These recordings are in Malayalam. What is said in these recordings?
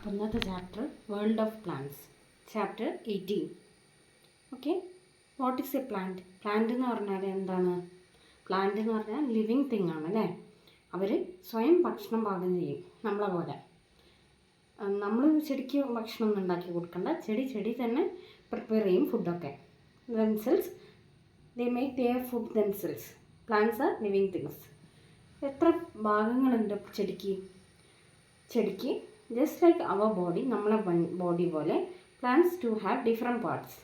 അപ്പോൾ ഇന്നത്തെ chapter world of plants, chapter 18. Okay, what is A plant? Plant എന്ന് പറഞ്ഞാൽ എന്താണ്? പ്ലാന്റ് എന്ന് പറഞ്ഞാൽ ലിവിങ് തിങ് ആണ് അല്ലേ. അവർ സ്വയം ഭക്ഷണം പാകം ചെയ്യും, നമ്മളെ പോലെ. നമ്മൾ ചെടിക്ക് ഭക്ഷണം ഒന്നും ഉണ്ടാക്കി കൊടുക്കണ്ട, ചെടി തന്നെ പ്രിപ്പയർ ചെയ്യും ഫുഡൊക്കെ. Themselves they make their food themselves. Plants are living things. എത്ര ഭാഗങ്ങളുണ്ട് ചെടിക്ക്? ജസ്റ്റ് ലൈക്ക് അവർ ബോഡി, നമ്മളെ ബോഡി പോലെ plants too have different parts.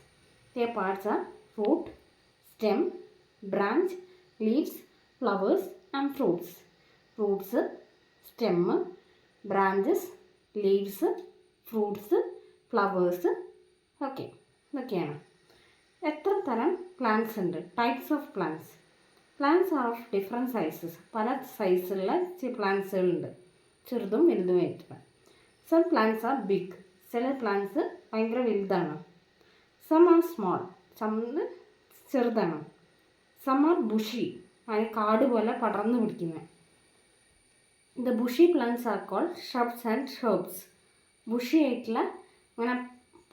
their parts are root, stem, branch, leaves, flowers and fruits. Roots, stem, branches, leaves, fruits, flowers. Okay, ഇതൊക്കെയാണ്. എത്ര തരം പ്ലാന്റ്സ് ഉണ്ട്? Types of plants. Plants are of different sizes. പല സൈസിലുള്ള പ്ലാന്റ്സുകളുണ്ട്, ചെറുതും വലുതുമായിട്ടുള്ള. Some plants are big. ചില പ്ലാന്റ്സ് ഭയങ്കര വലുതാണ്. Some are small. സം ചെറുതാണ്. Some are bushy. അതിന് കാട് പോലെ പടർന്നു പിടിക്കുന്നത്. The bushy plants are called shrubs and herbs. Bushy ആയിട്ടുള്ള അങ്ങനെ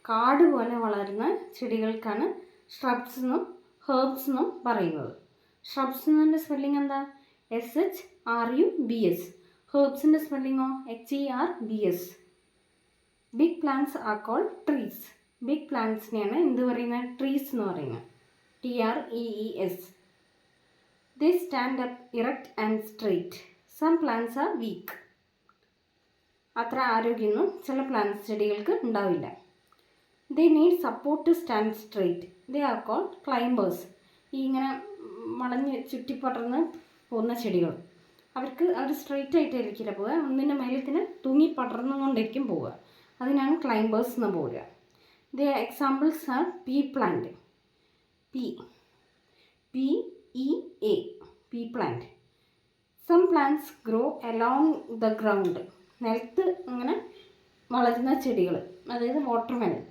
കാട് പോലെ വളരുന്ന ചെടികൾക്കാണ് ഷ്രബ്സ് എന്നും ഹെർബ്സ് എന്നും പറയുന്നത്. ഷ്രബ്സ് എന്നതിൻ്റെ സ്പെല്ലിംഗ് എന്താ? SHRUBS. ഹെർബ്സിൻ്റെ സ്പെല്ലിങ്ങോ HERBS. Big plants are called trees. Big പ്ലാന്റ്സിനെയാണ് എന്ത് പറയുന്നത്? ട്രീസ് എന്ന് പറയുന്നത്. TREES. They stand up erect and straight. Some plants are weak. അത്ര ആരോഗ്യമൊന്നും ചില പ്ലാന്റ്സ് ചെടികൾക്ക് ഉണ്ടാവില്ല. They need support to stand straight. They are called climbers. ഈ ഇങ്ങനെ വളഞ്ഞ് ചുറ്റിപ്പടർന്ന് പോകുന്ന ചെടികൾ, അവർ സ്ട്രെയിറ്റ് ആയിട്ടായിരിക്കില്ല പോവുക, ഒന്നിൻ്റെ മേലത്തിന് തൂങ്ങി പടർന്നുകൊണ്ടിരിക്കും പോവുക. അതിനാണ് ക്ലൈംബേഴ്സ് എന്ന് പോവുക. The examples are pea plant. PEA. Pea plant. Some plants grow along the ground. നിലത്ത് ഇങ്ങനെ വളരുന്ന ചെടികൾ, അതായത് വാട്ടർമെലൺ.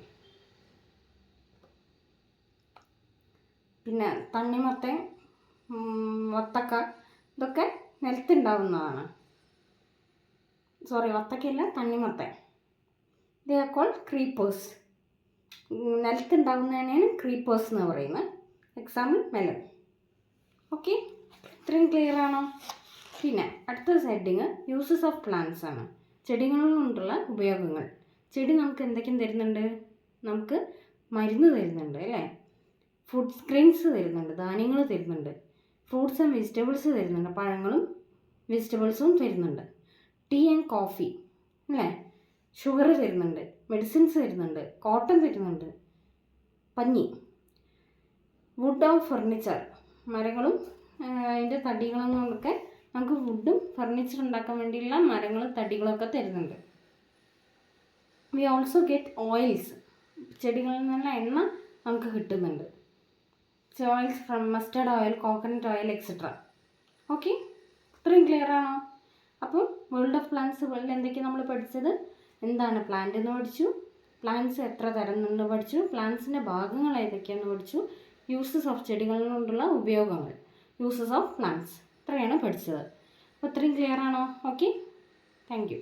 പിന്നെ തണ്ണിമത്തൻ, വത്തക്ക, ഇതൊക്കെ നിലത്തുണ്ടാവുന്നതാണ്. വത്തക്കയല്ല, തണ്ണിമത്തൻ. They are called creepers. നിലത്തുണ്ടാവുന്നതിനാണ് ക്രീപ്പേഴ്സ് എന്ന് പറയുന്നത്. Example melon. ഓക്കെ, ഇത്രയും ക്ലിയർ ആണോ? പിന്നെ അടുത്ത ഹെഡിങ് യൂസസ് ഓഫ് പ്ലാന്റ്സ് ആണ്. ചെടികൾ കൊണ്ടുള്ള ഉപയോഗങ്ങൾ. ചെടി നമുക്ക് എന്തൊക്കെയും തരുന്നുണ്ട്? നമുക്ക് മരുന്ന് തരുന്നുണ്ട് അല്ലേ. ഫുഡ് ഗ്രെയിൻസ് തരുന്നുണ്ട്, ധാന്യങ്ങൾ തരുന്നുണ്ട്. ഫ്രൂട്ട്സ് ആൻഡ് വെജിറ്റബിൾസ് തരുന്നുണ്ട്, പഴങ്ങളും വെജിറ്റബിൾസും തരുന്നുണ്ട്. ടീ ആൻഡ് കോഫി അല്ലേ. ഷുഗർ തരുന്നുണ്ട്, മെഡിസിൻസ് തരുന്നുണ്ട്, കോട്ടൺ തരുന്നുണ്ട്, പഞ്ഞി. Wood of furniture. മരങ്ങളും അതിൻ്റെ തടികളും കൊണ്ടൊക്കെ നമുക്ക് വുഡും ഫർണിച്ചർ ഉണ്ടാക്കാൻ വേണ്ടിയുള്ള മരങ്ങളും തടികളൊക്കെ തരുന്നുണ്ട്. We also get oils. ചെടികളിൽ നിന്നുള്ള എണ്ണ നമുക്ക് കിട്ടുന്നുണ്ട്. Oils from mustard oil, coconut oil, etcetera. Okay, ഇത്രയും ക്ലിയർ ആണോ? അപ്പം വേൾഡ് ഓഫ് പ്ലാന്റ്സ് വേൾഡിൽ എന്തൊക്കെയാണ് നമ്മൾ പഠിച്ചത്? എന്താണ് പ്ലാന്റ് എന്ന് പഠിച്ചു, പ്ലാന്റ്സ് എത്ര തരം എന്ന് പഠിച്ചു, പ്ലാന്റ്സിൻ്റെ ഭാഗങ്ങൾ ഏതൊക്കെയാണെന്ന് പഠിച്ചു, യൂസസ് ഓഫ് ചെടികളിൽ കൊണ്ടുള്ള ഉപയോഗങ്ങൾ, യൂസസ് ഓഫ് പ്ലാന്റ്സ്. ഇത്രയാണ് പഠിച്ചത്. അപ്പോൾ ഇത്രയും ക്ലിയർ ആണോ? Okay, thank you.